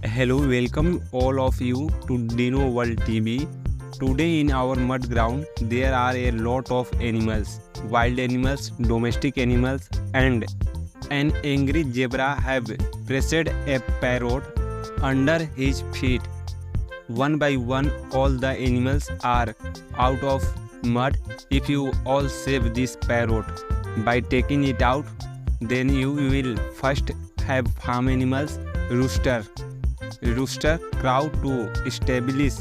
Hello, welcome all of you to Dino World TV. Today in our mud ground there are a lot of animals, wild animals, domestic animals, and an angry zebra have pressed a parrot under his feet. One by one all the animals are out of mud. If you all save this parrot by taking it out, then you will first have farm animals, rooster crow to establish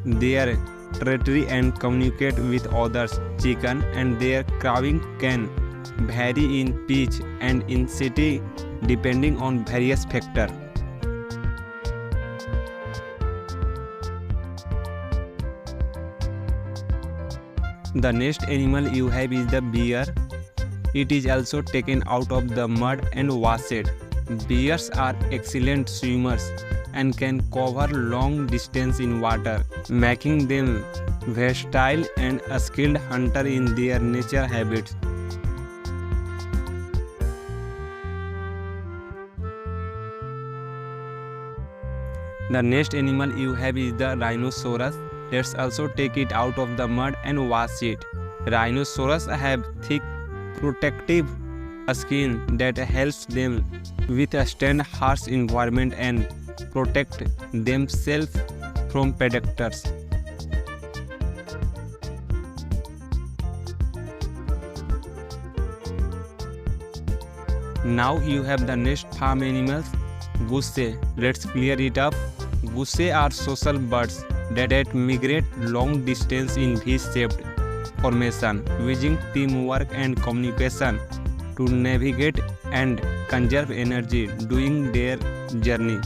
their territory and communicate with others. Chicken and their crowing can vary in pitch and intensity depending on various factors. The next animal you have is the bear. It is also taken out of the mud and washed. Bears are excellent swimmers and can cover long distance in water, making them versatile and a skilled hunter in their nature habits. The next animal you have is the rhinoceros. Let's also take it out of the mud and wash it. Rhinoceros have thick protective skin that helps them withstand harsh environment and protect themselves from predators. Now you have the next farm animals, goose. Let's clear it up. Goose are social birds that migrate long distance in V-shaped formation, using teamwork and communication to navigate and conserve energy during their journey.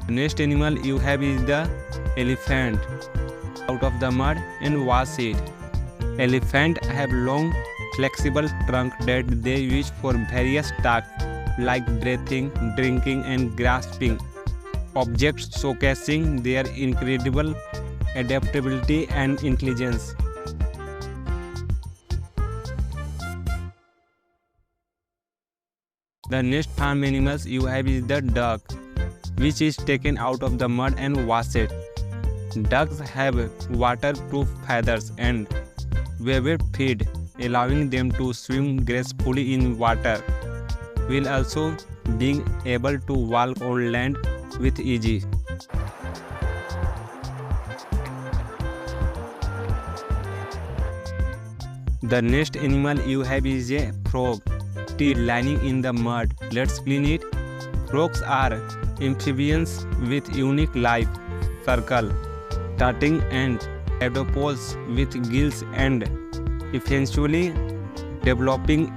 Next animal you have is the elephant. Out of the mud and wash it. Elephants have long, flexible trunk that they use for various tasks like breathing, drinking, and grasping objects, showcasing their incredible adaptability and intelligence. The next farm animals you have is the duck, which is taken out of the mud and washed. Ducks have waterproof feathers and webbed feet, allowing them to swim gracefully in water, while also being able to walk on land with ease. The next animal you have is a frog, lining in the mud. Let's clean it. Frogs are amphibians with unique life cycle, starting and tadpoles with gills and eventually developing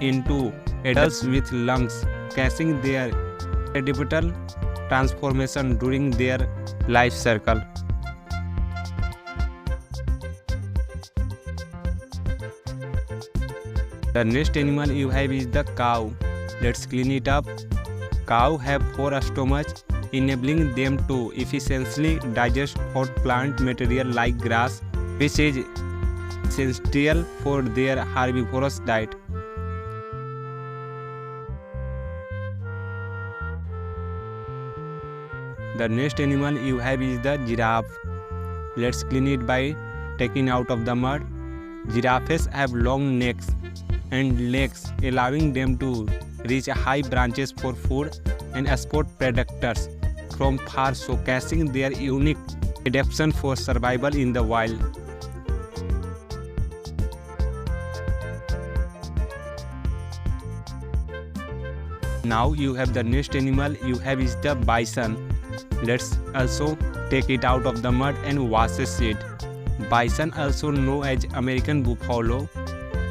into adults with lungs, catching their incredible transformation during their life cycle. The next animal you have is the cow. Let's clean it up. Cows have 4 stomachs, enabling them to efficiently digest hot plant material like grass, which is essential for their herbivorous diet. The next animal you have is the giraffe. Let's clean it by taking out of the mud. Giraffes have long necks and legs, allowing them to reach high branches for food and spot predators from far, showcasing their unique adaptation for survival in the wild. Now you have the next animal you have is the bison. Let's also take it out of the mud and wash it. Bison, also known as American buffalo,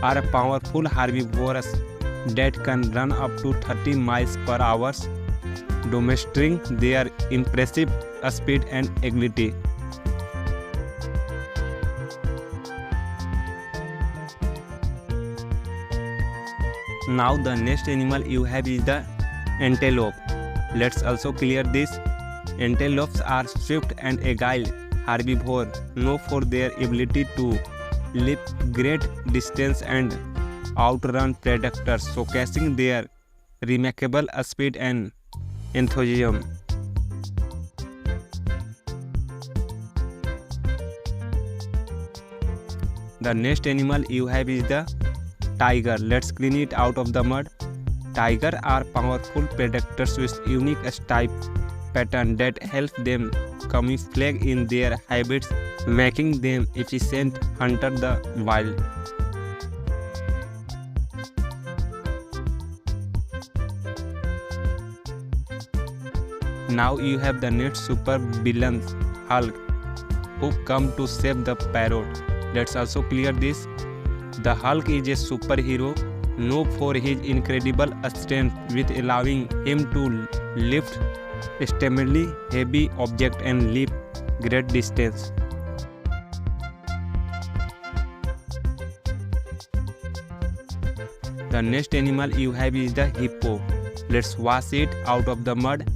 are powerful herbivores that can run up to 30 miles per hour, demonstrating their impressive speed and agility. Now the next animal you have is the antelope. Let's also clear this. Antelopes are swift and agile herbivores known for their ability to leap great distance and outrun predators, showcasing their remarkable speed and enthusiasm. The next animal you have is the tiger. Let's clean it out of the mud. Tigers are powerful predators with unique stripe pattern that help them camouflage in their habits, making them efficient hunters in the wild. Now you have the next super villain, Hulk, who come to save the parrot. Let's also clear this. The Hulk is a superhero known for his incredible strength, with allowing him to lift extremely heavy objects and leap great distance. The next animal you have is the hippo. Let's wash it out of the mud.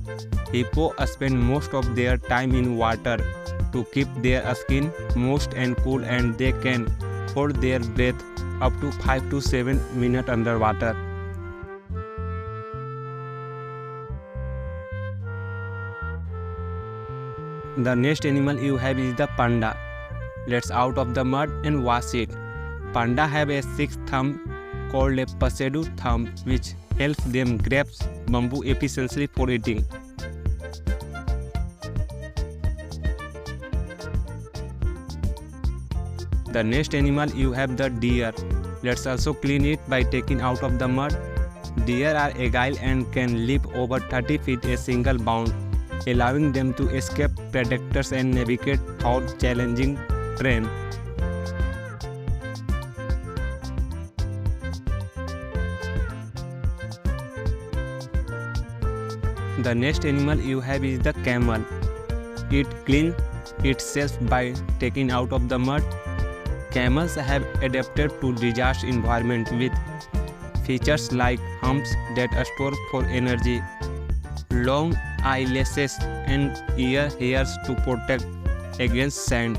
Hippo spend most of their time in water to keep their skin moist and cool, and they can hold their breath up to 5 to 7 minutes underwater. The next animal you have is the panda. Let's out of the mud and wash it. Panda have a sixth thumb called a passedo thumb, which helps them grasp bamboo efficiently for eating. The next animal you have the deer. Let's also clean it by taking out of the mud. Deer are agile and can leap over 30 feet a single bound, allowing them to escape predators and navigate through challenging terrain. The next animal you have is the camel. It cleans itself by taking out of the mud. Camels have adapted to disaster environment with features like humps that store for energy, long eyelashes, and ear hairs to protect against sand.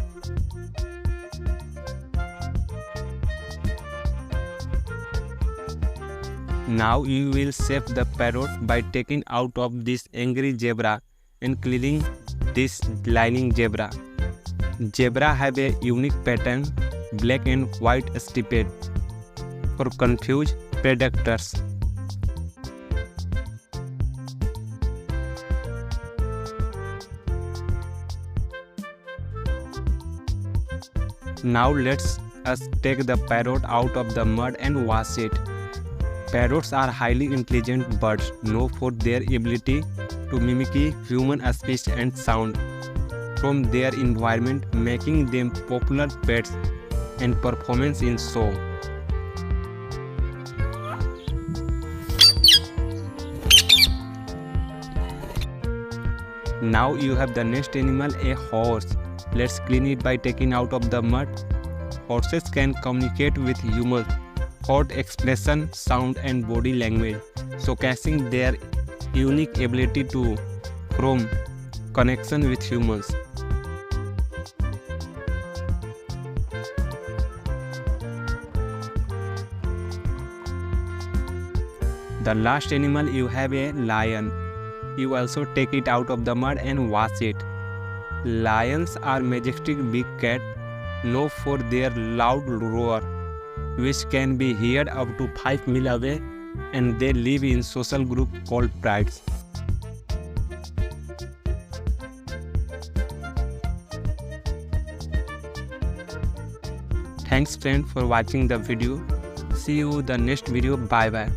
Now you will save the parrot by taking out of this angry zebra and cleaning this lining zebra. Zebra have a unique pattern, black and white striped, for confuse predators. Now let's take the parrot out of the mud and wash it. Parrots are highly intelligent birds known for their ability to mimic human speech and sound from their environment, making them popular pets and performance in show. Now you have the next animal, a horse. Let's clean it by taking out of the mud. Horses can communicate with humans, thought expression, sound and body language, showcasing their unique ability to form connection with humans. The last animal you have a lion. You also take it out of the mud and wash it. Lions are majestic big cats known for their loud roar, which can be heard up to 5 miles away, and they live in social group called prides. Thanks friend for watching the video. See you the next video. Bye bye.